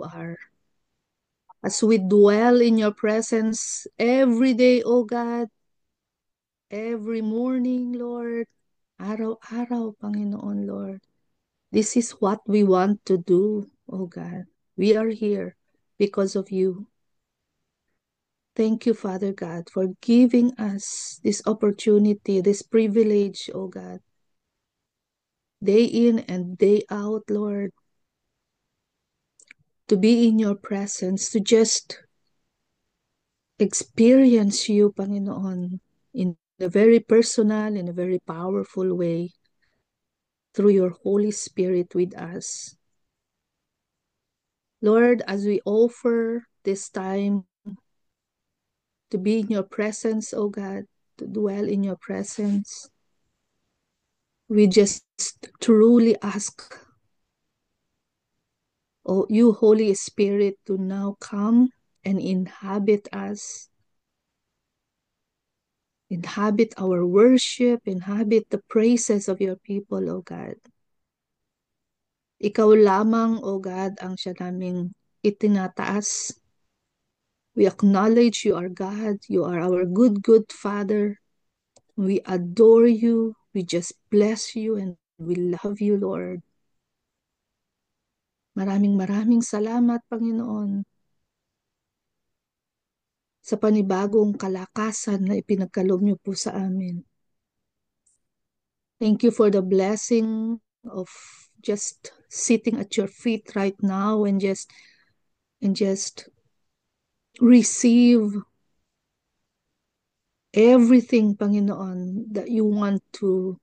you are. As we dwell in your presence every day, O God, every morning, Lord, araw-araw, Panginoon, Lord. This is what we want to do, O God. We are here because of you. Thank you, Father God, for giving us this opportunity, this privilege, O God, day in and day out, Lord, to be in your presence, to just experience you, Panginoon, in a very personal, in a very powerful way, through your Holy Spirit with us. Lord, as we offer this time to be in your presence, O God, to dwell in your presence, we just truly ask, oh, you, Holy Spirit, to now come and inhabit us, inhabit our worship, inhabit the praises of your people, O God. Ikaw lamang, O God, ang siya naming itinataas. We acknowledge you are God. You are our good, good Father. We adore you. We just bless you and we love you, Lord. Maraming maraming salamat, Panginoon, sa panibagong kalakasan na ipinagkaloob niyo po sa amin. Thank you for the blessing of just sitting at your feet right now and just receive everything, Panginoon, that you want to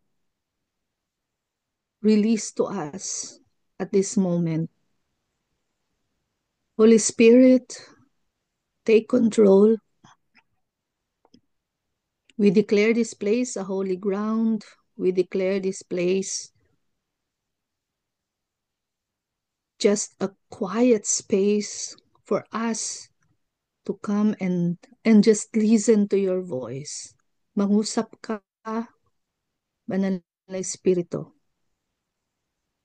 release to us at this moment. Holy Spirit, take control. We declare this place a holy ground. We declare this place just a quiet space for us to come and just listen to your voice. Mangusap ka, Banal na Espiritu,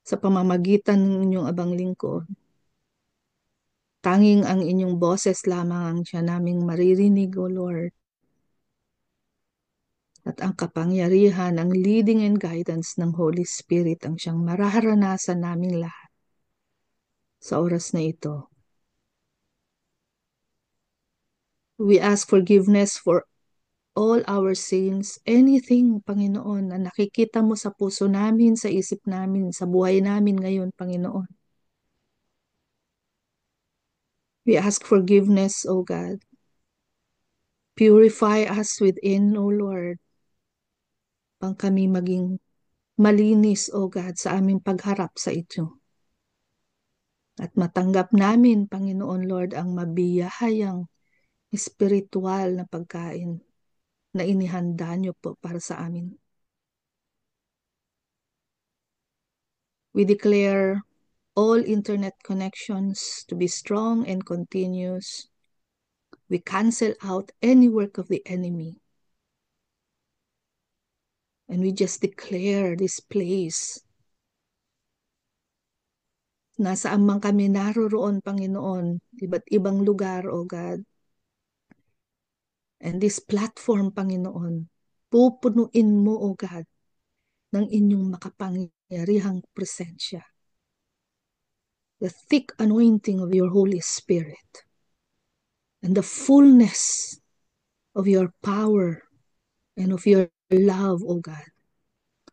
sa pamamagitan ng inyong abang lingkod. Tanging ang inyong boses lamang ang siya naming maririnig, O Lord. At ang kapangyarihan, ang leading and guidance ng Holy Spirit ang siyang mararanasan naming lahat sa oras na ito. We ask forgiveness for all our sins, anything, Panginoon, na nakikita mo sa puso namin, sa isip namin, sa buhay namin ngayon, Panginoon. We ask forgiveness, O God. Purify us within, O Lord, pang kami maging malinis, O God, sa aming pagharap sa ito. At matanggap namin, Panginoon Lord, ang mabiyahayang espiritual na pagkain na inihanda niyo po para sa amin. We declare all internet connections to be strong and continuous. We cancel out any work of the enemy. And we just declare this place. Nasaan man kami naroroon, Panginoon, iba't ibang lugar, O God. And this platform, Panginoon, pupunuin mo, O God, ng inyong makapangyarihang presensya. The thick anointing of your Holy Spirit and the fullness of your power and of your love, O God.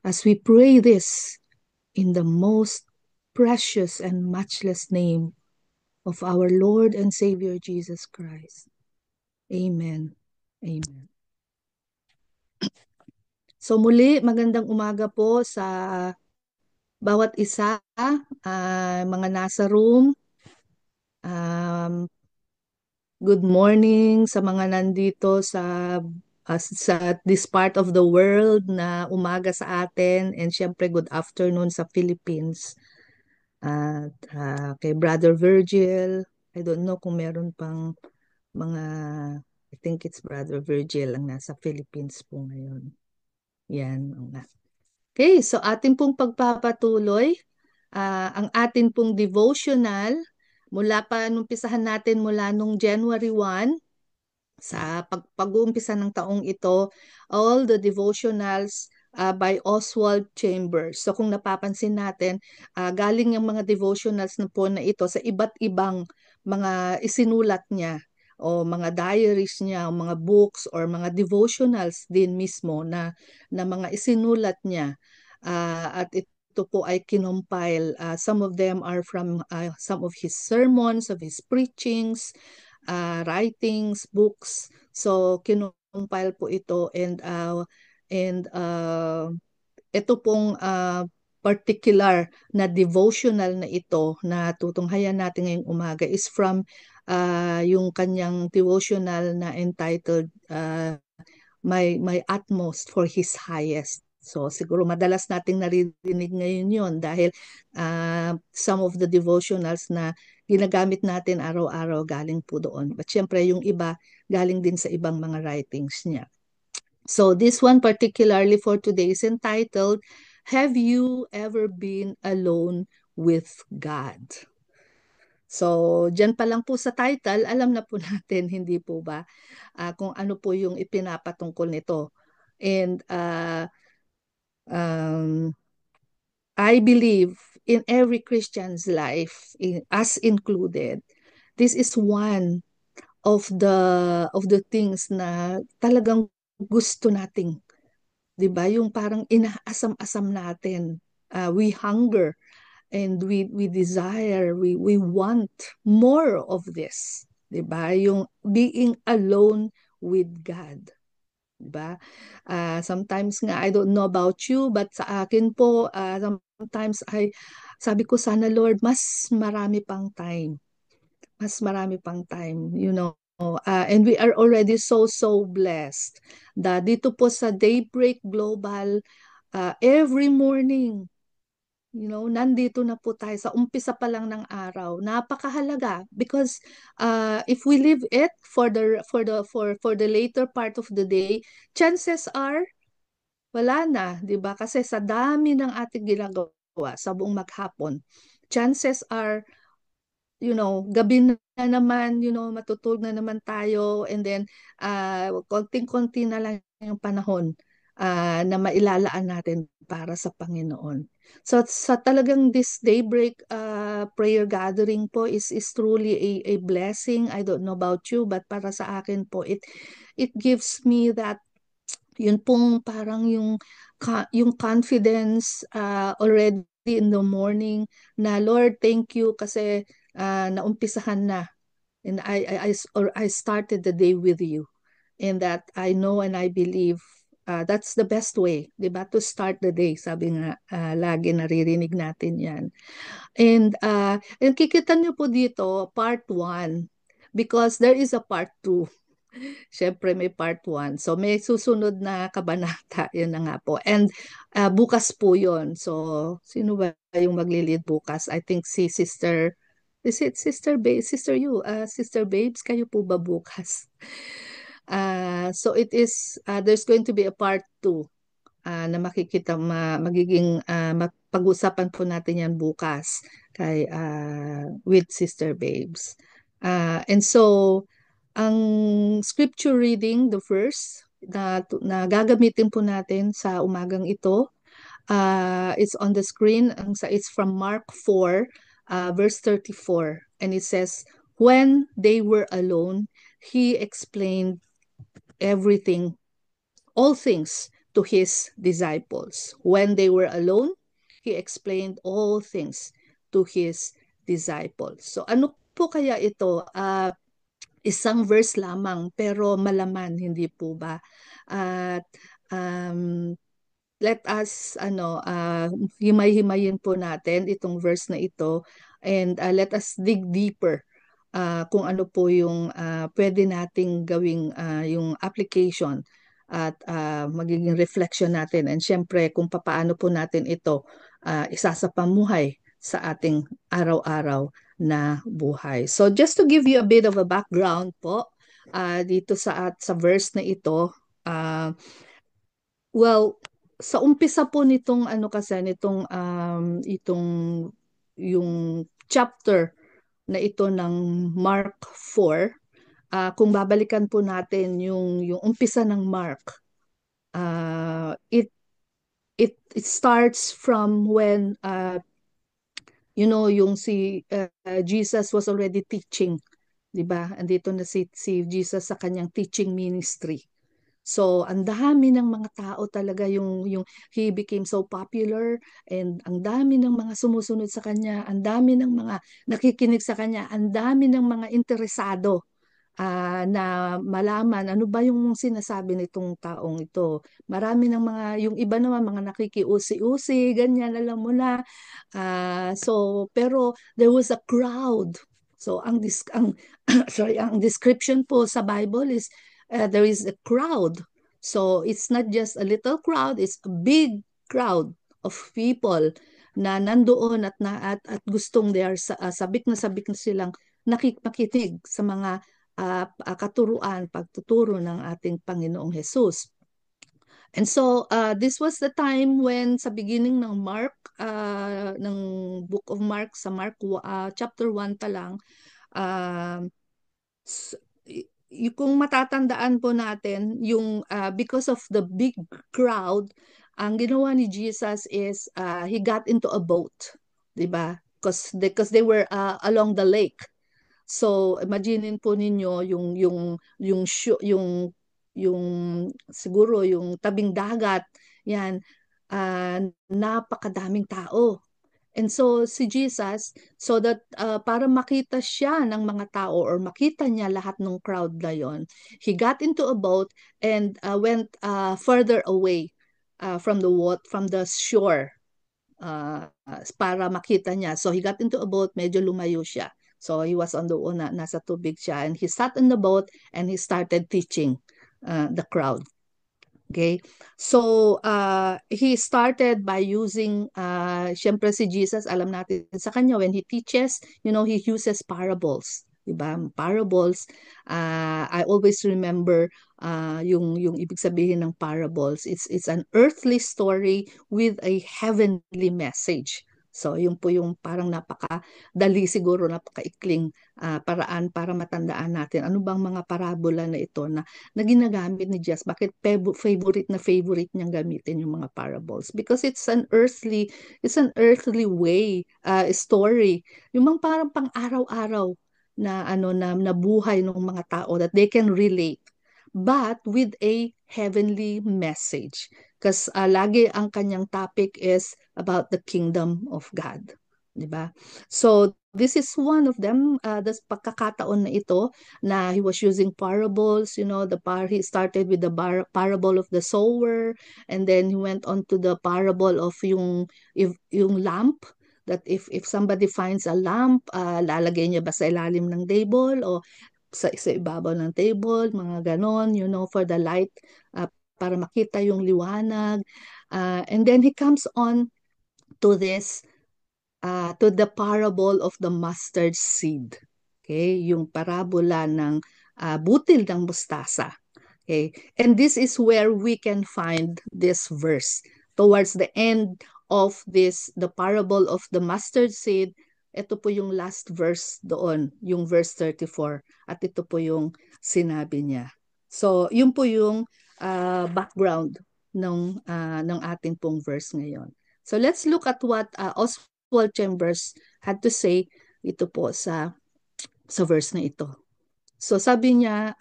As we pray this in the most precious and matchless name of our Lord and Savior Jesus Christ. Amen. Amen. So muli, magandang umaga po sa bawat isa, mga nasa room. Good morning sa mga nandito sa this part of the world na umaga sa atin, and syempre good afternoon sa Philippines. At kay Brother Virgil, I don't know kung meron pang mga, I think it's Brother Virgil ang nasa Philippines po ngayon. Yan. Okay, so atin pong pagpapatuloy, ang atin pong devotional, Mula pa nung pisahan natin mula nung January 1, sa pag-uumpisa ng taong ito, all the devotionals by Oswald Chambers. So kung napapansin natin, galing yung mga devotionals na po na ito sa iba't ibang mga isinulat niya o mga diaries niya o mga books or mga devotionals din mismo na mga isinulat niya. At ito po ay kinompile. Some of them are from some of his sermons, of his preachings, writings, books. So kinumpile po ito, and ito pong particular na devotional na ito na tutunghayan natin ngayong umaga is from yung kanyang devotional na entitled my utmost for His highest. So siguro madalas nating naririnig ngayon yon dahil some of the devotionals na ginagamit natin araw-araw galing po doon. But syempre yung iba galing din sa ibang mga writings niya. So this one particularly for today is entitled, Have You Ever Been Alone with God? So, dyan pa lang po sa title, alam na po natin, hindi po ba, kung ano po yung ipinapatungkol nito. And um, I believe in every Christian's life, us included, this is one of the things na talagang gusto nating, 'di ba? Yung parang inaasam-asam natin. We hunger and we desire, we want more of this, 'di ba? Yung being alone with God. 'Di ba? Sometimes nga, I don't know about you, but sa akin po, sometimes sabi ko sana Lord, mas marami pang time. Mas marami pang time, you know. And we are already so blessed. Dito po sa Daybreak Global, every morning, you know, nandito na po tayo sa umpisa pa lang ng araw. Napakahalaga because if we leave it for the later part of the day, chances are wala na, 'di ba? Kasi sa dami ng ating ginagawa sa buong maghapon, chances are, you know, gabi na naman, you know, matutulog na naman tayo, and then konting-konti na lang yung panahon na mailalaan natin para sa Panginoon. So sa talagang this daybreak prayer gathering po is truly a blessing. I don't know about you, but para sa akin po, it gives me that, yun pong parang yung confidence already in the morning na Lord, thank you kasi naumpisahan na, and I started the day with you, and that I know and I believe that's the best way, 'di ba, to start the day. Sabi nga, lagi naririnig natin 'yan. And kikita niyo po dito part 1 because there is a part 2. Siyempre may part 1. So may susunod na kabanata, yun na nga po. And bukas po yun. So sino ba yung maglilid bukas? I think si Sister, is it Sister Babe? Sister you, Sister Babes, kayo po ba bukas? So it is, there's going to be a part 2 na makikita, magiging pag-usapan po natin yan bukas kay with Sister Babes. And so ang scripture reading, the verse na gagamitin po natin sa umagang ito, it's on the screen. It's from Mark 4, verse 34. And it says, when they were alone, he explained everything, all things to his disciples. When they were alone, he explained all things to his disciples. So ano po kaya ito? Isang verse lamang pero malaman, hindi po ba? At let us himay-himayin po natin itong verse na ito, and let us dig deeper kung ano po yung pwede nating gawing yung application at magiging reflection natin, and syempre kung papaano po natin ito isasapamuhay sa ating araw-araw na buhay. So just to give you a bit of a background po dito sa verse na ito, well, sa umpisa po nitong itong yung chapter na ito ng Mark 4. Kung babalikan po natin yung umpisa ng Mark, uh, it it starts from when yung Jesus was already teaching, 'di ba? Andito na si Jesus sa kanyang teaching ministry. So, ang dami ng mga tao talaga yung he became so popular, and ang dami ng mga sumusunod sa kanya, ang dami ng mga nakikinig sa kanya, ang dami ng mga interesado na malaman ano ba yung sinasabi nitong taong ito. Marami ng mga, yung iba naman mga nakikiusi-usi, ganyan, alam mo na. Pero there was a crowd. So ang sorry, ang description po sa Bible is there is a crowd. So it's not just a little crowd, it's a big crowd of people na nandoon at gustong they are sabik na silang makikinig sa mga katuruan, pagtuturo ng ating Panginoong Jesus. And so, this was the time when sa beginning ng Mark, ng Book of Mark, sa Mark chapter 1 pa lang, uh, kung matatandaan po natin, because of the big crowd, ang ginawa ni Jesus is he got into a boat, 'di ba? Because they were along the lake. So, imaginin po ninyo yung siguro yung tabing dagat, yan, napakadaming tao. And so si Jesus, so that para makita siya ng mga tao or makita niya lahat ng crowd na yon, he got into a boat and went further away from the shore, para makita niya. So he got into a boat, medyo lumayo siya. So he was on the una, nasa tubig siya, and he sat in the boat and he started teaching the crowd. Okay? So, he started by using, syempre si Jesus, alam natin sa kanya, when he teaches, he uses parables. Diba? Parables, I always remember yung ibig sabihin ng parables. It's an earthly story with a heavenly message. So, yun po yung parang napakadali siguro, napakaikling paraan para matandaan natin ano bang mga parabola na ito na ginagamit ni Jesus. Bakit favorite niyang gamitin yung mga parables? Because it's an earthly way, story. Yung mga parang pang-araw-araw na na buhay ng mga tao that they can relate, but with a heavenly message. Kasi lagi ang kanyang topic is about the kingdom of God. 'Di ba? So, this is one of them, this pagkakataon na ito na he was using parables, he started with the parable of the sower, and then he went on to the parable of yung lamp, that if somebody finds a lamp, lalagay niya ba sa ilalim ng table o sa ibabaw ng table, mga ganon, for the light, para makita yung liwanag. And then he comes on to to the parable of the mustard seed. Okay, yung parabola ng butil ng mustasa. Okay, and this is where we can find this verse. Towards the end of the parable of the mustard seed, ito po yung last verse doon, yung verse 34. At ito po yung sinabi niya. So, yun po yung background ng ating pong verse ngayon. So, let's look at what Oswald Chambers had to say ito po sa verse na ito. So sabi niya,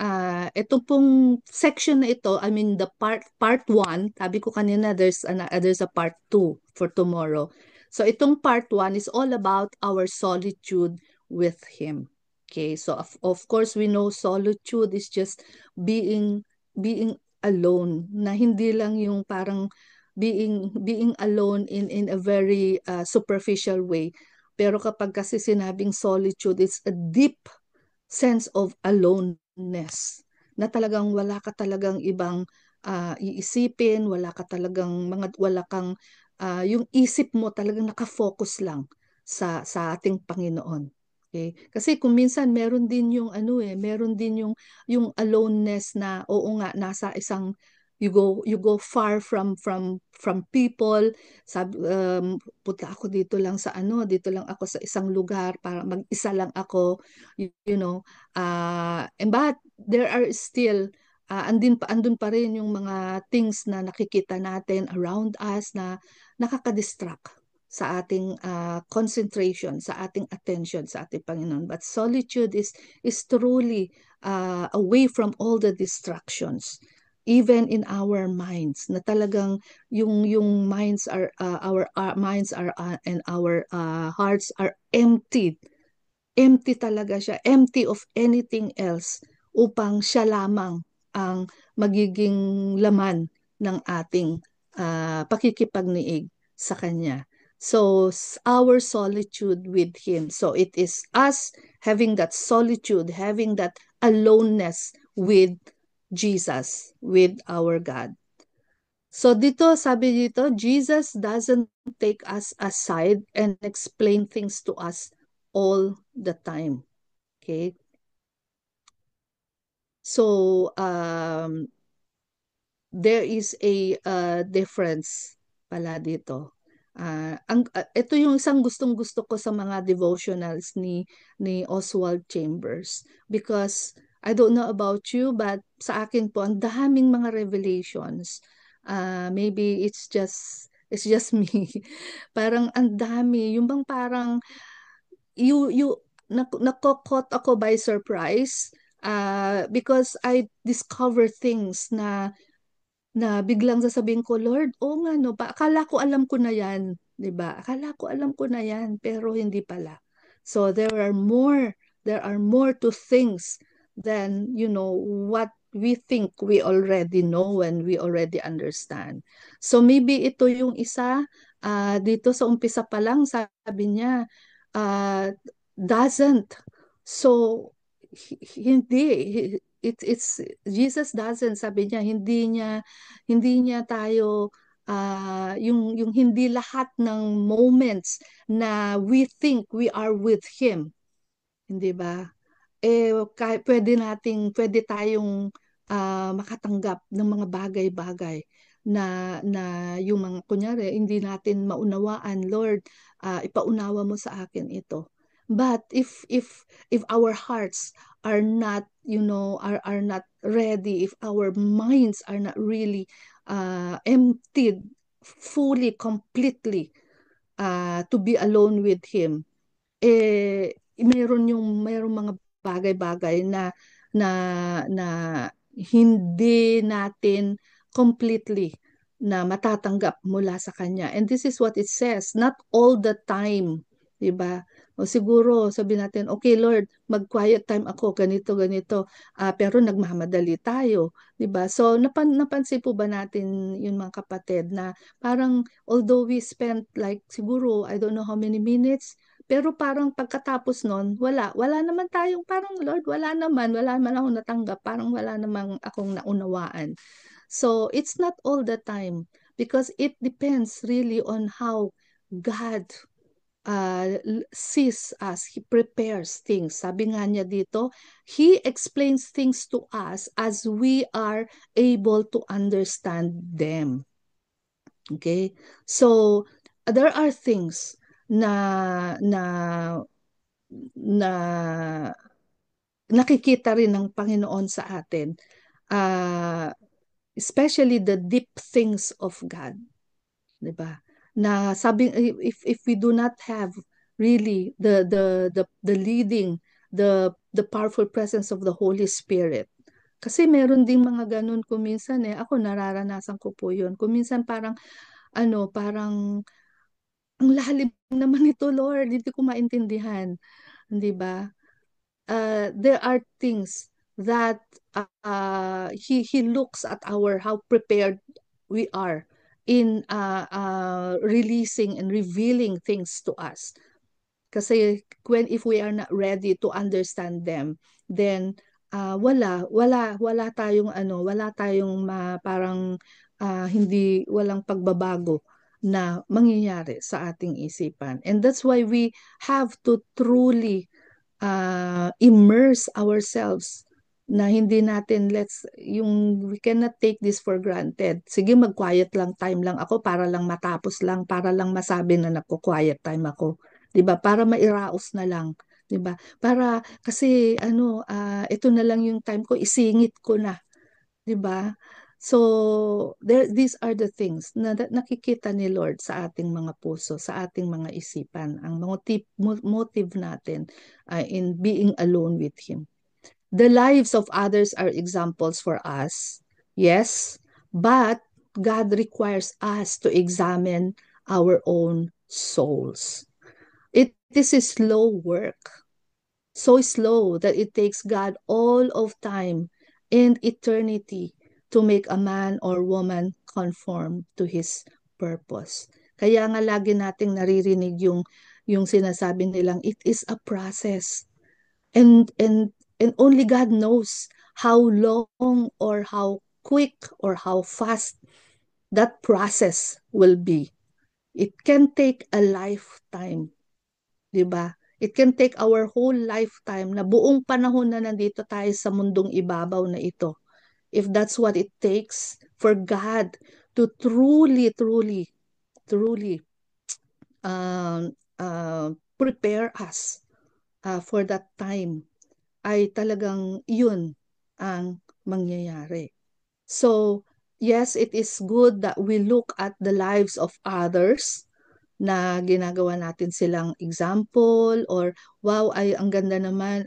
ito pong section na ito, I mean the part 1, sabi ko kanina there's a part 2 for tomorrow. So itong part 1 is all about our solitude with Him. Okay, so of course we know solitude is just being alone, na hindi lang yung parang being alone in a very superficial way. Pero kapag kasi sinabing solitude, it's a deep sense of aloneness, na talagang wala ka talagang ibang iisipin, wala kang yung isip mo talagang nakafocus lang sa ating Panginoon. Okay? Kasi kung minsan meron din yung meron din yung aloneness na oo nga nasa you go far from people. Punta ako dito lang sa ano, dito lang ako sa isang lugar para mag-isa lang ako, you know. And but there are still andun pa rin yung mga things na nakikita natin around us na nakaka-distract sa ating concentration, sa ating attention sa ating Panginoon. But solitude is truly away from all the distractions, even in our minds, na talagang yung minds are our minds are and our hearts are empty talaga siya, empty of anything else, upang siya lamang ang magiging laman ng ating pakikipagniig sa Kanya. So, our solitude with Him. So, it is us having that solitude, having that aloneness with Jesus, with our God. So dito, sabi dito, Jesus doesn't take us aside and explain things to us all the time. Okay? So, there is a difference pala dito. Ito yung isang gustong-gusto ko sa mga devotionals ni Oswald Chambers, because I don't know about you, but sa akin po ang daming mga revelations. Maybe it's just me. Parang ang dami, yung bang parang you nako-caught ako by surprise, because I discover things na biglang sasabihin ko, Lord, oo nga no, akala ko alam ko na yan, 'di ba? Akala ko alam ko na yan, pero hindi pala. So there are more to things than, what we think we already know and we already understand. So maybe ito yung isa, dito sa umpisa pa lang sabi niya, uh, doesn't. So hindi, it's Jesus doesn't, sabi niya, hindi niya tayo, yung hindi lahat ng moments na we think we are with Him, hindi ba? Pwede tayong makatanggap ng mga bagay-bagay na yung mga, kunyari, hindi natin maunawaan, Lord, ipaunawa mo sa akin ito. But if our hearts are not, are not ready, if our minds are not really emptied fully, completely, to be alone with Him, mayroong mga bagay-bagay na na hindi natin completely na matatanggap mula sa Kanya. And this is what it says, not all the time, 'di ba? O siguro sabi natin, okay Lord, mag-quiet time ako, ganito ganito. Pero nagmamadali tayo, 'di ba? So napansin po ba natin yun, mga kapatid, na parang although we spent like siguro I don't know how many minutes, pero parang pagkatapos nun, wala naman tayong, parang Lord, wala naman akong natanggap, parang wala namang akong naunawaan. So it's not all the time, because it depends really on how God sees us. He prepares things. Sabi nga niya dito, He explains things to us as we are able to understand them. Okay? So there are things na na na nakikita rin ng Panginoon sa atin, uh, especially the deep things of God, 'di ba? Na sabi, if we do not have really the leading, the powerful presence of the Holy Spirit. Kasi meron ding mga ganun kuminsan, ako nararanasan ko po 'yun. Kuminsan parang parang ang lalim naman nito, Lord, hindi ko maintindihan, 'di ba? There are things that he looks at our how prepared we are in releasing and revealing things to us. Kasi if we are not ready to understand them, then wala tayong parang hindi walang pagbabago na mangyayari sa ating isipan. And that's why we have to truly immerse ourselves na hindi natin we cannot take this for granted. Sige, mag-quiet lang time lang ako para lang matapos lang, para lang masabi na nagko-quiet time ako. 'Di ba? Para mairaos na lang, 'di ba? Para kasi ito na lang yung time ko, isingit ko na, 'di ba? So, these are the things na nakikita ni Lord sa ating mga puso, sa ating mga isipan, ang motive natin in being alone with Him. The lives of others are examples for us, yes, but God requires us to examine our own souls. It is a slow work, so slow that it takes God all of time and eternity to make a man or woman conform to His purpose. Kaya nga lagi nating naririnig yung sinasabi nilang it is a process. And only God knows how long or how quick or how fast that process will be. It can take a lifetime, 'di ba? It can take our whole lifetime na buong panahon na nandito tayo sa mundong ibabaw na ito. If that's what it takes for God to truly, truly, truly prepare us for that time, ay talagang yun ang mangyayari. So, yes, it is good that we look at the lives of others na ginagawa natin silang example or wow, ay ang ganda naman,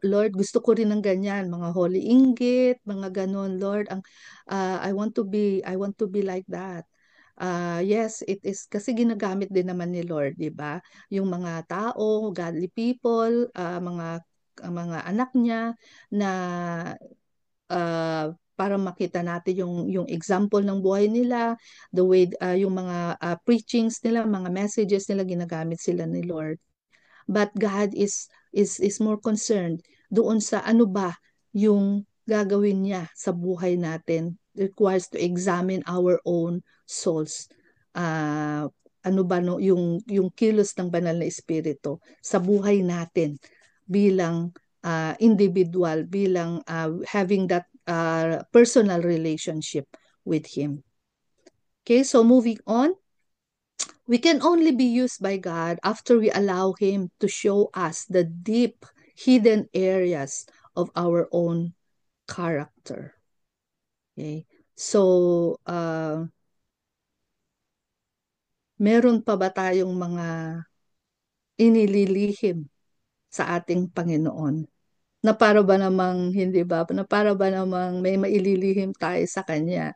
Lord, gusto ko rin ng ganyan, mga holy inggit, mga ganon, Lord, I want to be like that. Yes, it is kasi ginagamit din naman ni Lord, 'di ba? Yung mga tao, godly people, mga anak niya na para makita natin yung example ng buhay nila, the way yung mga preachings nila, mga messages nila, ginagamit sila ni Lord. But God is more concerned doon sa ano ba yung gagawin niya sa buhay natin. It requires to examine our own souls. Ano ba no yung kilos ng banal na espiritu sa buhay natin bilang individual, bilang having that personal relationship with Him. Okay, so moving on, we can only be used by God after we allow Him to show us the deep, hidden areas of our own character. Okay, so meron pa ba tayong mga inililihim sa ating Panginoon? Na para ba namang hindi ba na para ba namang may maililihim tayo sa kanya.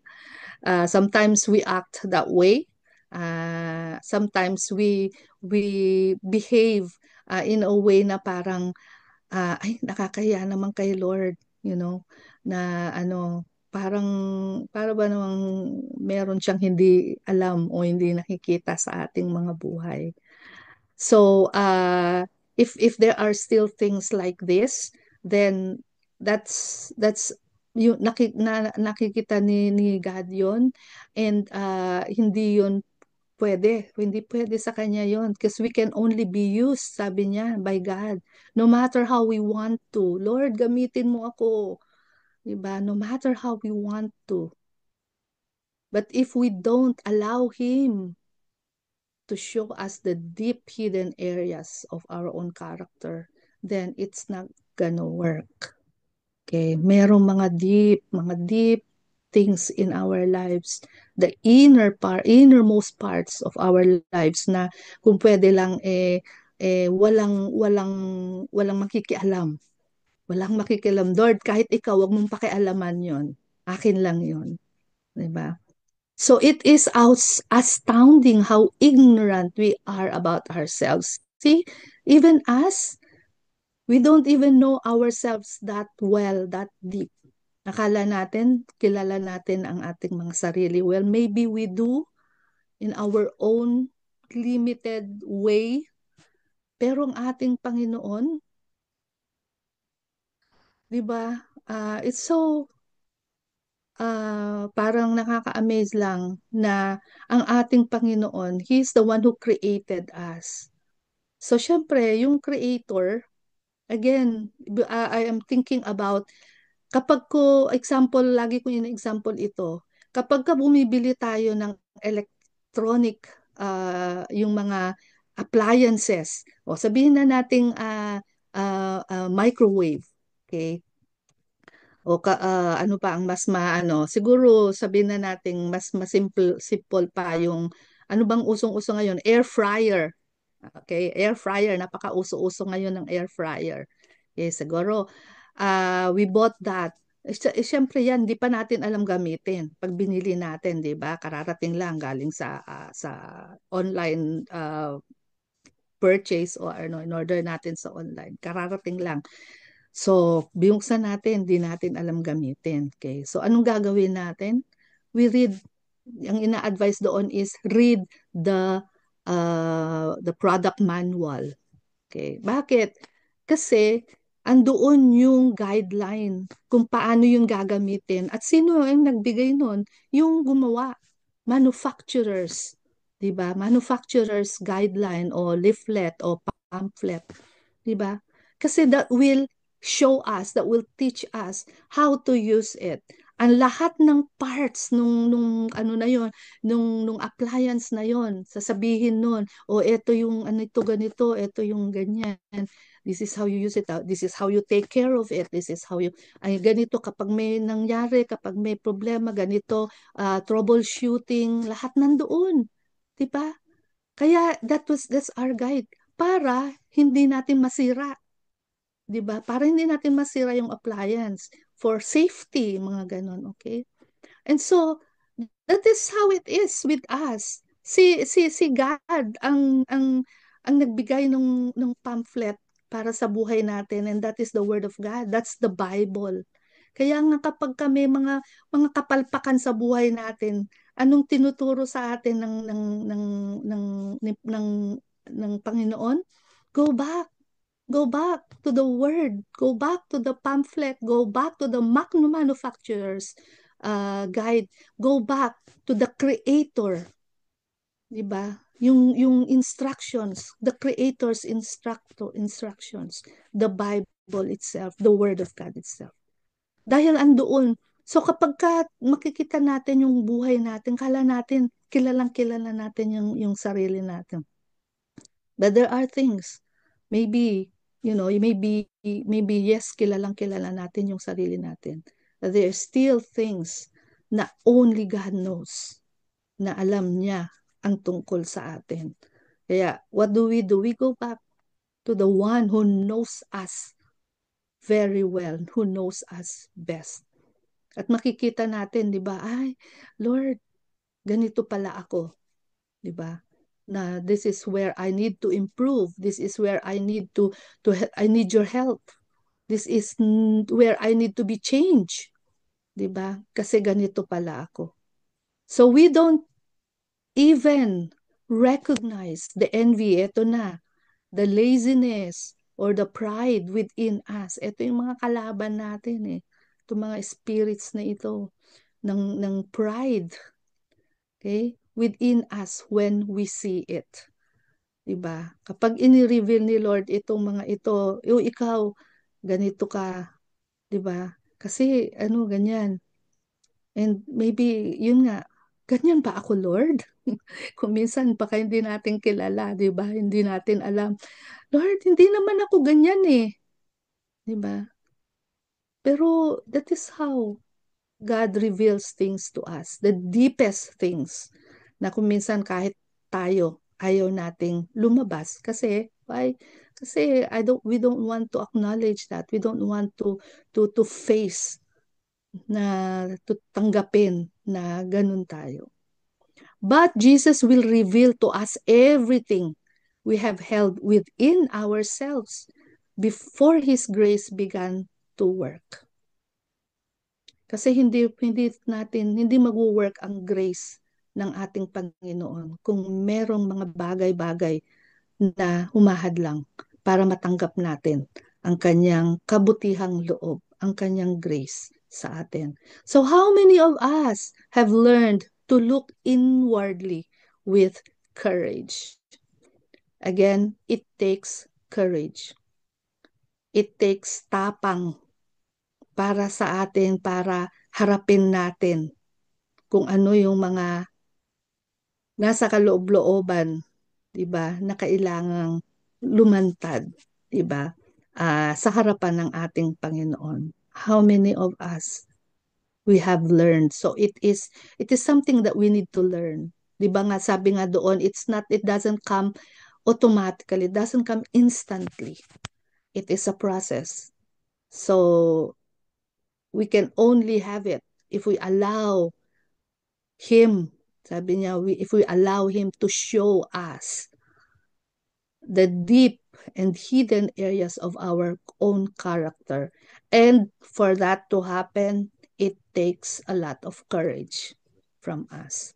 Sometimes we act that way. Sometimes we behave in a way na parang ay nakakahiya naman kay Lord, na parang para ba namang meron siyang hindi alam o hindi nakikita sa ating mga buhay. So, if there are still things like this, then that's yung nakikita ni God yon, and hindi pwede sa kanya yon, because we can only be used, sabi niya, by God, no matter how we want to. Lord, gamitin mo ako, diba? No matter how we want to. But if we don't allow Him to show us the deep hidden areas of our own character, then it's not gonna work. Okay, merong mga deep things in our lives, the innermost parts of our lives na kung pwede lang walang makikialam. Walang makikialam. Lord, kahit ikaw, wag mong pakialaman 'yon. Akin lang 'yon, 'di ba? So it is astounding how ignorant we are about ourselves. See, even us, we don't even know ourselves that well, that deep. Akala natin, kilala natin ang ating mga sarili. Well, maybe we do in our own limited way. Pero ang ating Panginoon, di ba, it's so parang nakaka-amaze lang na ang ating Panginoon, He's the one who created us. So, syempre, yung creator, again, I am thinking about Kapag ko, example, lagi ko in-example ito, kapag ka bumibili tayo ng electronic, yung mga appliances, o sabihin na nating microwave, okay? O ano pa ang mas maano, siguro sabihin na nating mas simple pa yung ano bang usong-uso ngayon, air fryer. Okay, air fryer, napaka-uso-uso ngayon ng air fryer. Okay, siguro we bought that. Siyempre yan, di pa natin alam gamitin. Pag binili natin, di ba? Kararating lang galing sa online purchase o ano, in order natin sa online. Kararating lang. So, binuksan natin, di natin alam gamitin. Okay? So, anong gagawin natin? We read, ang ina-advise doon is read the product manual. Okay? Bakit? Kasi andoon yung guideline kung paano yung gagamitin at sino ang nagbigay nun? Yung gumawa, manufacturers. 'Di ba? Manufacturers guideline o leaflet o pamphlet, 'di ba? Kasi that will show us, that will teach us how to use it. Ang lahat ng parts nung ano na yon, nung appliance na yon, sasabihin nun, o ito yung ano ito ganito, ito yung ganyan. This is how you use it. This is how you take care of it. This is how you ay ganito kapag may nangyari, kapag may problema, ganito, troubleshooting, lahat nandoon. 'Di ba? Kaya that's our guide para hindi natin masira, 'di ba? Para hindi natin masira yung appliance for safety, mga ganon, okay? And so that is how it is with us. Si God ang nagbigay ng pamphlet para sa buhay natin, and that is the word of God. That's the Bible. Kaya nga kapag kami mga kapalpakan sa buhay natin, anong tinuturo sa atin ng ng ng, ng Panginoon? Go back. Go back to the word. Go back to the pamphlet. Go back to the manufacturer's guide. Go back to the creator. 'Di ba? Yung instructions, the creator's instructions, the Bible itself, the word of God itself. Dahil andoon. So kapag makikita natin yung buhay natin, kala natin kilalang kilala natin yung sarili natin. But there are things, maybe, maybe yes, kilalang kilala natin yung sarili natin. But there are still things na only God knows, na alam niya ang tungkol sa atin. Kaya, what do? We go back to the one who knows us very well, who knows us best. At makikita natin, di ba, ay, Lord, ganito pala ako. Di ba? Na this is where I need to improve. This is where I need I need your help. This is where I need to be changed. 'Di ba? Kasi ganito pala ako. So we don't even recognize the envy. Ito na. The laziness or the pride within us. Ito yung mga kalaban natin eh. Itong mga spirits na ito ng pride. Okay? Within us when we see it. 'Di ba? Kapag ini-reveal ni Lord itong mga ito, ikaw ganito ka, 'di ba? Kasi ano ganyan. And maybe yun nga, ganyan ba ako, Lord? Kung minsan baka hindi natin kilala, 'di ba? Hindi natin alam. Lord, hindi naman ako ganyan eh, 'di ba? Pero that is how God reveals things to us, the deepest things, na kung minsan kahit tayo ayaw nating lumabas kasi why? Kasi we don't want to acknowledge that. We don't want to face na to tanggapin na ganun tayo. But Jesus will reveal to us everything we have held within ourselves before His grace began to work. Kasi hindi magwo-work ang grace ng ating Panginoon kung merong mga bagay-bagay na humahadlang para matanggap natin ang kanyang kabutihang loob, ang kanyang grace sa atin. So how many of us have learned to look inwardly with courage? Again, it takes courage. It takes tapang. para sa atin, para harapin natin kung ano yung mga nasa kaloob-looban, 'di ba, na kailangang lumantad, 'di ba? Sa harapan ng ating Panginoon. How many of us we have learned? So it is something that we need to learn. 'Di ba nga sabi nga doon, it doesn't come automatically, it doesn't come instantly. It is a process. So we can only have it if we allow him, sabi niya, if we allow him to show us the deep and hidden areas of our own character. And for that to happen, it takes a lot of courage from us.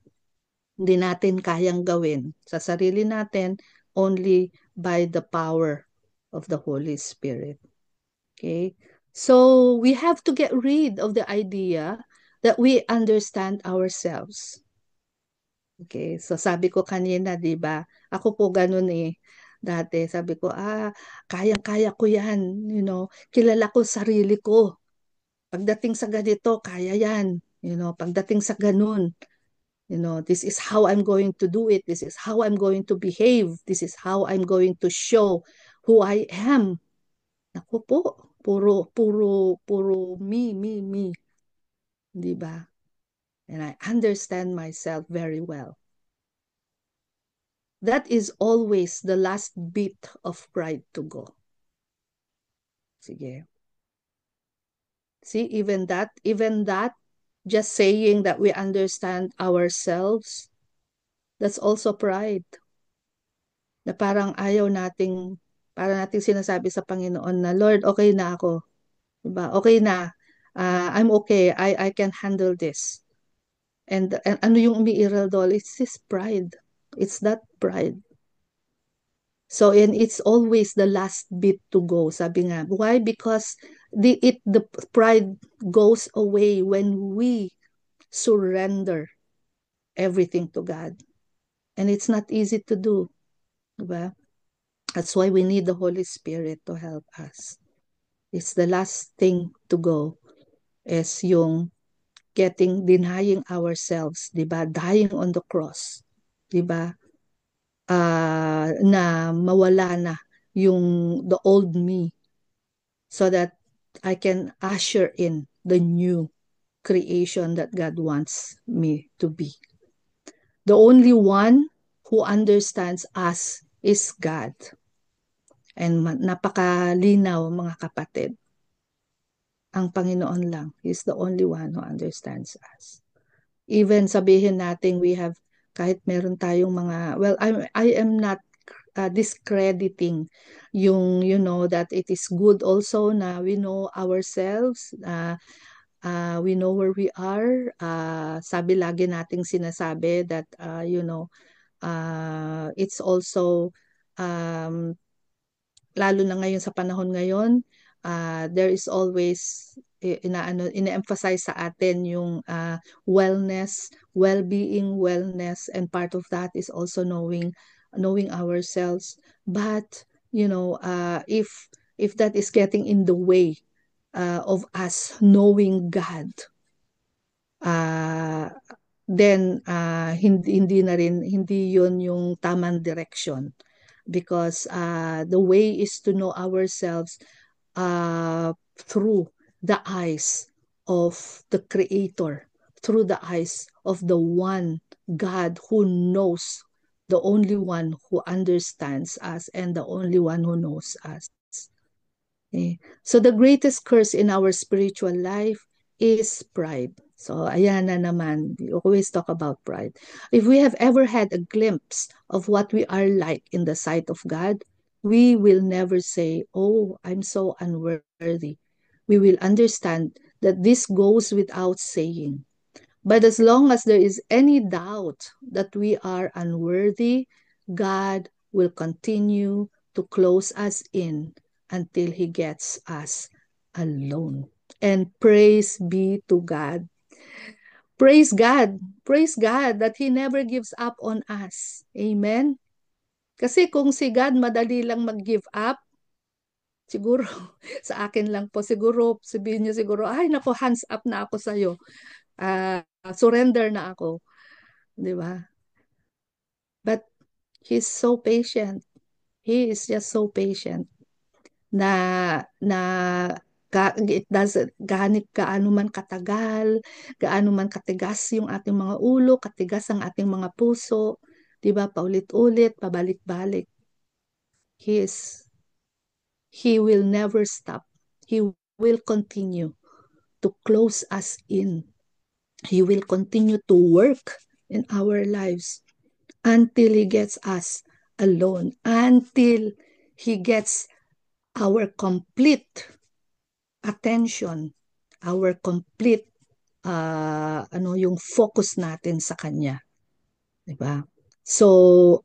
Hindi natin kayang gawin sa sarili natin, only by the power of the Holy Spirit. Okay? So we have to get rid of the idea that we understand ourselves. Okay, so sabi ko kanina, 'di ba? Ako po ganun eh. Dati sabi ko, kayang-kaya ko 'yan, kilala ko sarili ko. Pagdating sa ganito, kaya 'yan, pagdating sa ganun, this is how I'm going to do it. This is how I'm going to behave. This is how I'm going to show who I am. Naku po, puro me, 'di ba? And I understand myself very well. That is always the last bit of pride to go. Sige. See, even that, just saying that we understand ourselves, that's also pride. Na parang parang nating sinasabi sa Panginoon na, Lord, okay na ako. Diba? Okay na. I'm okay. I can handle this. And ano yung umiiral doon? It's this pride. It's that pride. So, and it's always the last bit to go, sabi nga. Why? Because the pride goes away when we surrender everything to God. And it's not easy to do. Diba? That's why we need the Holy Spirit to help us. It's the last thing to go is yung denying ourselves, diba? Dying on the cross. Diba? Na mawala na yung the old me so that I can usher in the new creation that God wants me to be. The only one who understands us is God. And napakalinaw, mga kapatid. Ang Panginoon lang is the only one who understands us. Even sabihin natin kahit meron tayong mga, well, I am not discrediting yung, that it is good also na we know ourselves, we know where we are. Sabi lagi nating sinasabi that, it's also, lalo na ngayon sa panahon ngayon, there is always ina-emphasize sa atin yung wellness, well-being, wellness, and part of that is also knowing ourselves. But if that is getting in the way of us knowing God, then hindi yun yung tamang direction, because the way is to know ourselves through the eyes of the Creator, through the eyes of the one God who knows, the only one who understands us, and the only one who knows us. Okay. So the greatest curse in our spiritual life is pride. So ayan na naman, we always talk about pride. If we have ever had a glimpse of what we are like in the sight of God, we will never say, oh, I'm so unworthy. We will understand that this goes without saying. But as long as there is any doubt that we are unworthy, God will continue to close us in until He gets us alone. And praise be to God. Praise God. Praise God that He never gives up on us. Amen? Kasi kung si God madali lang mag-give up, siguro sa akin lang po, siguro sabihin niyo siguro, ay nako, hands up na ako sa'yo. Surrender na ako. Di ba? But He's so patient. He is just so patient na it doesn't gaano man katagal, gaano man katigas yung ating mga ulo, katigas ang ating mga puso, 'di ba? Paulit-ulit, pabalik-balik. He is he will never stop. He will continue to close us in. He will continue to work in our lives until he gets us alone, until he gets our complete attention, our complete yung focus natin sa kanya, 'di ba? So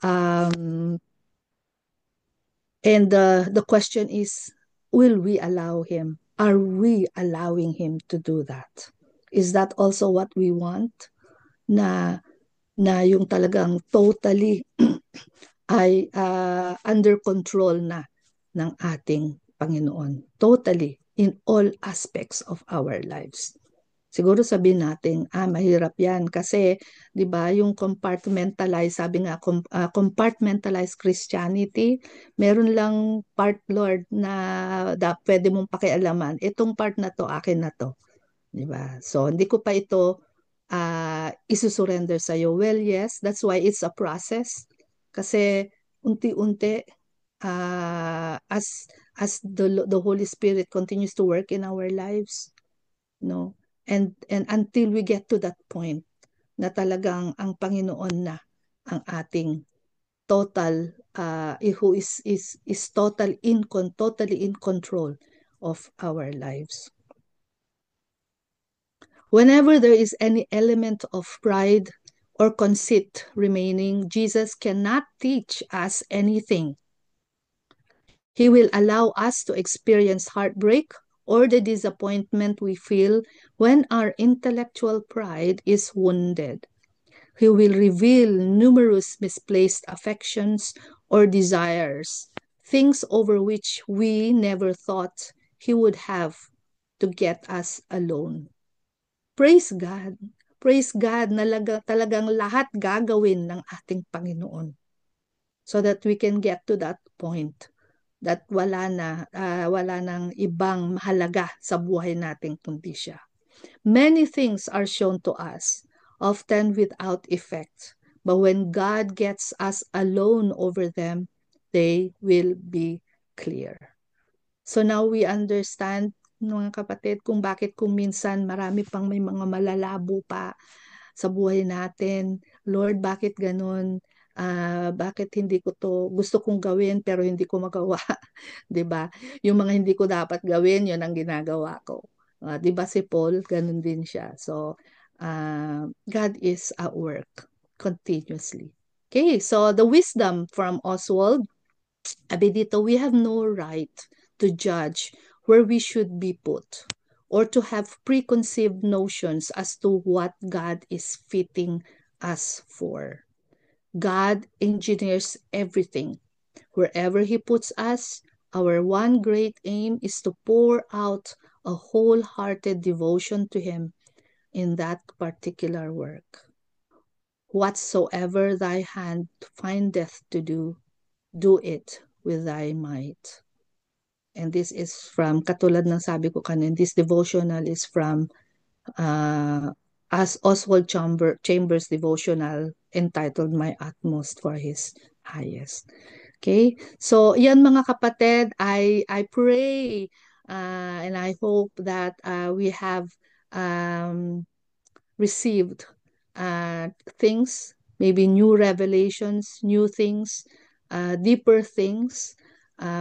and the question is, will we allow him? Are we allowing him to do that? Is that also what we want? Na yung talagang totally ay under control na ng ating Panginoon. Totally, in all aspects of our lives. Siguro sabihin natin, mahirap yan kasi, di ba, yung compartmentalized, sabi nga, compartmentalized Christianity, meron lang part, Lord, na pwede mong pakialaman. Itong part na to, akin na to. Di ba? So, hindi ko pa ito isusurrender sa'yo. Well, yes, that's why it's a process. Kasi unti-unti, as the Holy Spirit continues to work in our lives, no? And until we get to that point na talagang ang Panginoon na ang ating total who is totally in control of our lives. Whenever there is any element of pride or conceit remaining, Jesus cannot teach us anything. He will allow us to experience heartbreak or the disappointment we feel when our intellectual pride is wounded. He will reveal numerous misplaced affections or desires, things over which we never thought He would have to get us alone. Praise God. Praise God na talagang lahat gagawin ng ating Panginoon so that we can get to that point that wala nang ibang mahalaga sa buhay nating kundi siya. Many things are shown to us, often without effect, but when God gets us alone over them, they will be clear. So now we understand, mga kapatid, kung bakit kung minsan marami pang may mga malalabo pa sa buhay natin. Lord, bakit ganun? Bakit hindi ko to gusto kong gawin pero hindi ko magawa? 'Di ba? Yung mga hindi ko dapat gawin, 'yun ang ginagawa ko. 'Di ba si Paul, ganun din siya. So, God is at work continuously. Okay, so the wisdom from Oswald, Abedito, we have no right to judge where we should be put or to have preconceived notions as to what God is fitting us for. God engineers everything. Wherever He puts us, our one great aim is to pour out a wholehearted devotion to Him in that particular work. Whatsoever thy hand findeth to do, do it with thy might. And this is from, katulad ng sabi ko kanina, this devotional is from as Oswald Chambers devotional entitled My Utmost for His Highest. Okay? So, yan mga kapatid, I pray and I hope that we have received things, maybe new revelations, new things, deeper things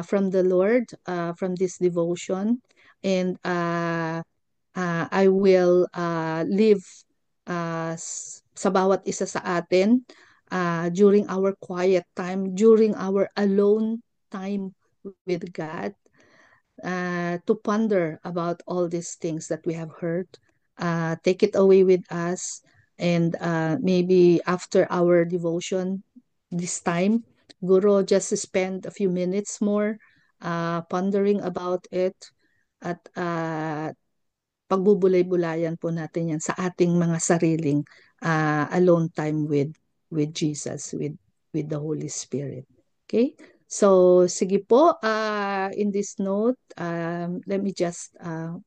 from the Lord, from this devotion. And I will live sa bawat isa sa atin during our quiet time, during our alone time with God, to ponder about all these things that we have heard. Take it away with us, and maybe after our devotion this time, Guru, just spend a few minutes more pondering about it, at pagbubulay-bulayan po natin yan sa ating mga sariling alone time with Jesus, with the Holy Spirit. Okay? So, sige po, in this note, let me just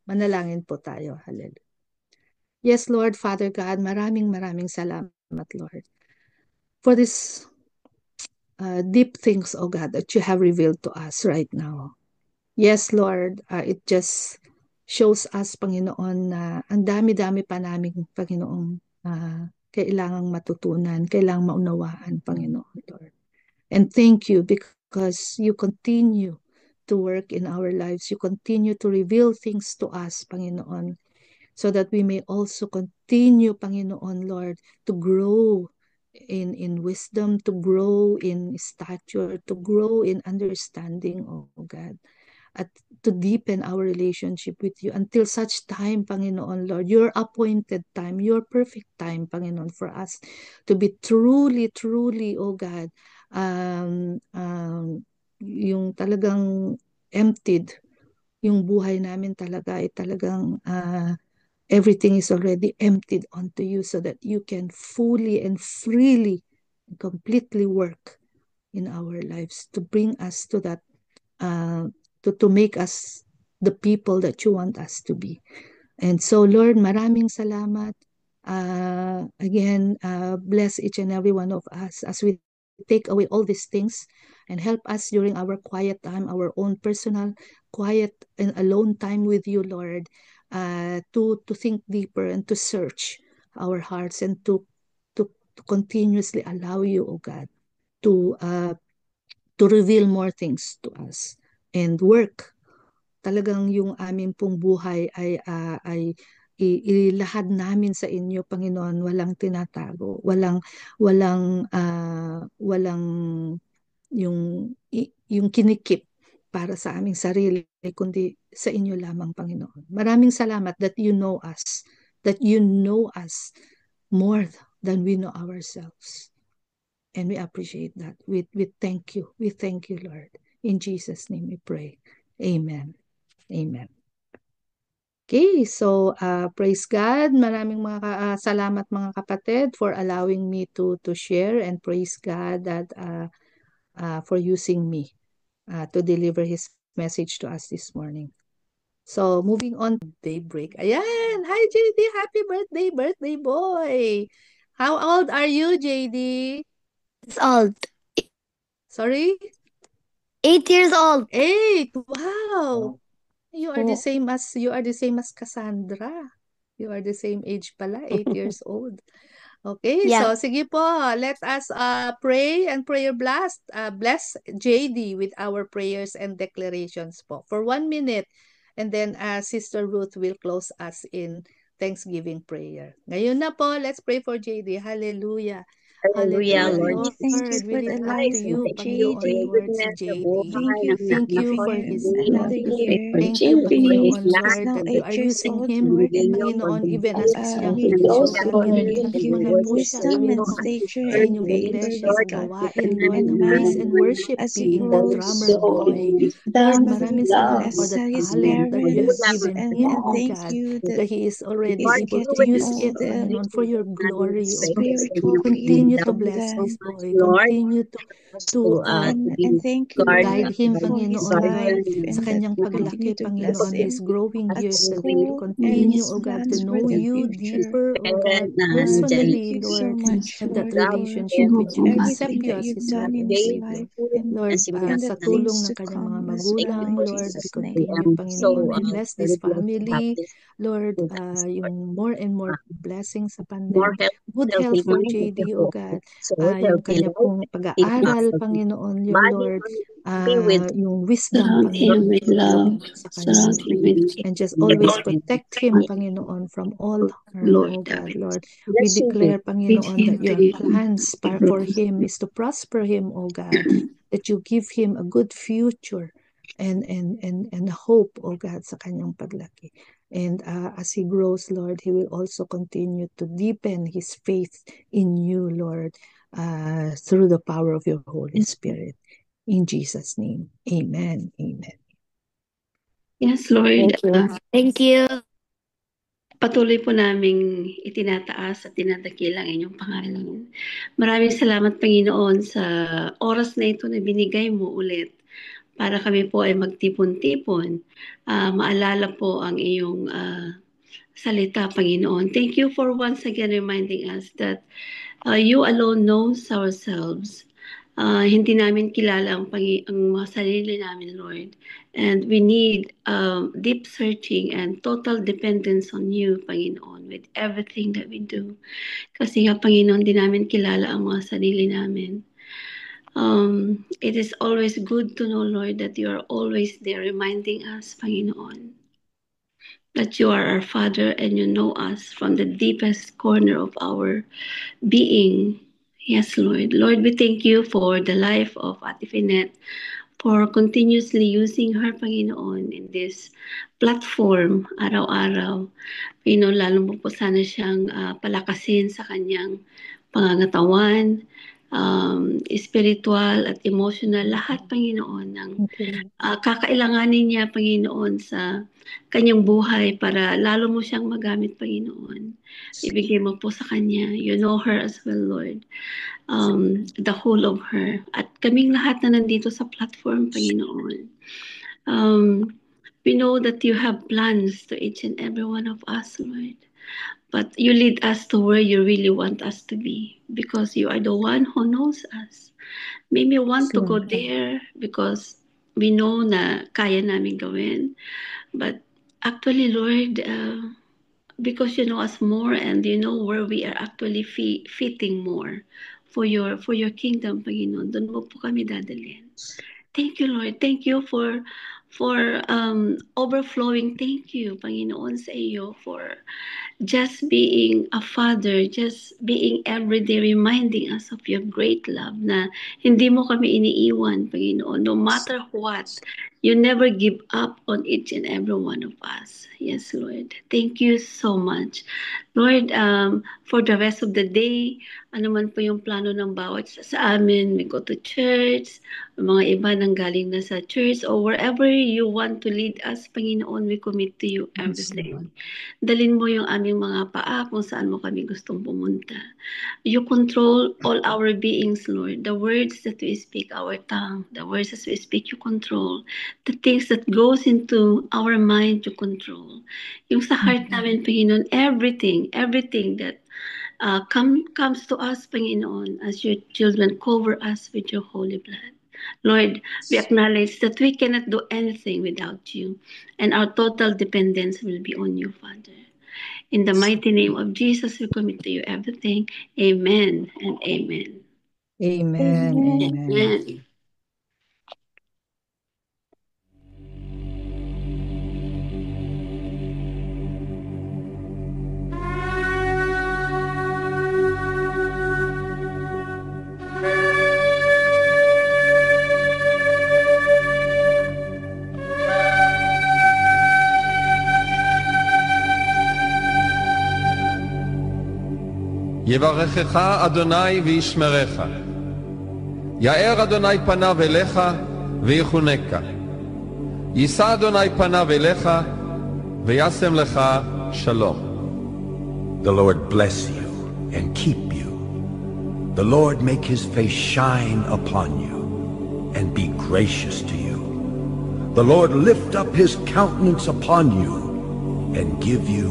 manalangin po tayo. Hallelujah. Yes, Lord, Father God, maraming salamat, Lord, for this deep things, oh God, that you have revealed to us right now. Yes, Lord, it just shows us, Panginoon, na ang dami-dami pa naming, Panginoong, kailangang matutunan, kailangang maunawaan, Panginoon, Lord. And thank you because you continue to work in our lives. You continue to reveal things to us, Panginoon, so that we may also continue, Panginoon, Lord, to grow in wisdom, to grow in stature, to grow in understanding, oh God, at to deepen our relationship with you until such time, Panginoon Lord, your appointed time, your perfect time, Panginoon, for us to be truly, oh God, yung talagang emptied, yung buhay namin talaga ay talagang everything is already emptied onto you so that you can fully and freely and completely work in our lives to bring us to that, to make us the people that you want us to be. And so, Lord, maraming salamat. Again, bless each and every one of us as we take away all these things and help us during our quiet time, our own personal quiet and alone time with you, Lord, to think deeper and to search our hearts and to continuously allow you, oh God, to reveal more things to us and work. Talagang yung aming pong buhay ay ilahad namin sa inyo, Panginoon, walang tinatago, walang yung kinikip para sa aming sarili, kundi sa inyo lamang, Panginoon. Maraming salamat that you know us more than we know ourselves. And we appreciate that. We thank you. We thank you, Lord. In Jesus' name we pray. Amen. Amen. Okay, so praise God. Maraming salamat mga kapatid for allowing me to share, and praise God that for using me to deliver His message to us this morning. So moving on to daybreak. Ayan! Hi JD! Happy birthday boy! How old are you, JD? It's old. Sorry? 8 years old. 8! Wow! You are the same as Cassandra. You are the same age pala, 8 years old. Okay, Yeah. so sige po, let us pray and prayer blast. Bless JD with our prayers and declarations po for 1 minute. And then Sister Ruth will close us in Thanksgiving prayer. Ngayon na po, let's pray for JD. Hallelujah. Hallelujah, Hallelujah, Lord Lord. Jesus. Thank you We for the lift up to life you, of Panginoon, For your JD. Lord, si goodness, the JD. Thank buhay you ng for Thank you giving for napakasaya his him mo. another life. year. For Thank you, Jim, for his Panginoon, He's life, Lord, now that and you 8 are years using old, him, Lord, and Emilio, for Panginoon, the even as a gifts young and age, those oh bless that God, will Lord. binigyan listen Give ka and po will him ng worship pusya, wisdom and you Panginoon, stature sa early and inyong favor, iglesia, his sa Lord, heart gawain, and Lord, and ng praise and mind worship, as he being the for drummer grows so boy. Lord, down maraming love salamat for as the his talent that you have parents. given And him, oh thank God, you that that he is already he's able to getting use all it, the Panginoon, for your glory, oh God. spiritual Continue gifts to from bless the this much, boy. Lord. Continue To, to to be and thank you, guard, Lord, guide him, for his Panginoon, Lord, life guardian sa and that kanyang you continue paglaki, to bless Panginoon, his him growing at years, that he will school and continue, his oh God, to plans for know the you future. deeper, oh God, Lord, thank personally, you so Lord, much, and that Lord, for relationship with you. everything Accept you that as you've his done Lord in and his Savior. life Lord, and the sa tulong things ng to kanyang mga come as well, magulang, in Lord, we Jesus' name. continue, Panginoon, to Amen. bless very this blessed to have family, this Lord, Lord. yung more and more blessings upon More them. help, Good healthy health for mind, healthy JD, oh hope, God. soul, Yung healthy kanya life, pong healthy pag-aaral, muscles, Panginoon, your body, Lord, be with yung wisdom, Surround him Panginoon, with tulungan love. mo sa kanya. Surround him with And just care. always protect him, Panginoon, from all harm, Lord, oh God, Lord. We bless you, declare, lead Panginoon, him that to your you. plans for him is to prosper him, oh God, that you give him a good future and hope, oh God, sa kanyang paglaki. And as he grows, Lord, he will also continue to deepen his faith in you, Lord, through the power of your Holy Spirit. In Jesus' name, amen. Amen. Yes, Lord. Thank you. Thank you. Patuloy po naming itinataas at dinadakil ang inyong pangalan. Maraming salamat, Panginoon, sa oras na ito na binigay mo ulit para kami po ay magtipon-tipon. Maalala po ang iyong salita, Panginoon. Thank you for once again reminding us that you alone knows ourselves. Hindi namin kilala ang mga sarili namin, Lord. And we need deep searching and total dependence on you, Panginoon, with everything that we do. Kasi nga, Panginoon, di namin kilala ang mga sarili namin. It is always good to know, Lord, that you are always there reminding us, Panginoon, that you are our Father and you know us from the deepest corner of our being. Yes, Lord. Lord, we thank you for the life of Ate Finette, for continuously using her, Panginoon, in this platform, araw-araw. Panginoon, lalo mo po sana siyang palakasin sa kanyang pangangatawan, spiritual at emotional, lahat, Panginoon, ng kakailanganin niya, Panginoon, sa kanyang buhay para lalo mo siyang magamit, Panginoon. Ibigay mo po sa kanya. You know her as well, Lord. The whole of her. At kaming lahat na nandito sa platform, Panginoon. We know that you have plans to each and every one of us, Lord. But you lead us to where you really want us to be because you are the one who knows us. Maybe we want to go there because we know na kaya namin gawin. But actually, Lord, because you know us more and you know where we are actually fitting more for your kingdom, Panginoon, doon mo po kami dadalhin. Thank you, Lord. Thank you for overflowing. Thank you, Panginoon, sa iyo for just being a father, just being everyday reminding us of your great love na hindi mo kami iniiwan, Panginoon. No matter what, you never give up on each and every one of us. Yes, Lord. Thank you so much. Lord, for the rest of the day, ano man po yung plano ng bawat sa amin, we go to church, mga iba nang galing na sa church, or wherever you want to lead us, Panginoon, we commit to you everything. Dalin mo yung aming mga paa kung saan mo kami gustong pumunta. You control all our beings, Lord. The words that we speak, our tongue, the words that we speak, you control. The things that goes into our mind, you control. Yung sa heart namin, Panginoon, everything that comes to us, Panginoon, as your children, cover us with your holy blood. Lord, we acknowledge that we cannot do anything without you, and our total dependence will be on you, Father. In the mighty name of Jesus, we commit to you everything. Amen and amen. Amen. Amen. Amen. יברכך אדוני וישמרך. יאר אדוני פניו אליך ויחונקה. יישא אדוני פניו אליך וישם לך שלום. The Lord bless you and keep you. The Lord make his face shine upon you and be gracious to you. The Lord lift up his countenance upon you and give you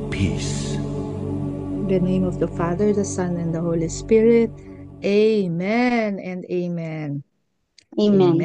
peace. In the name of the Father, the Son, and the Holy Spirit. Amen and amen. Amen. Amen.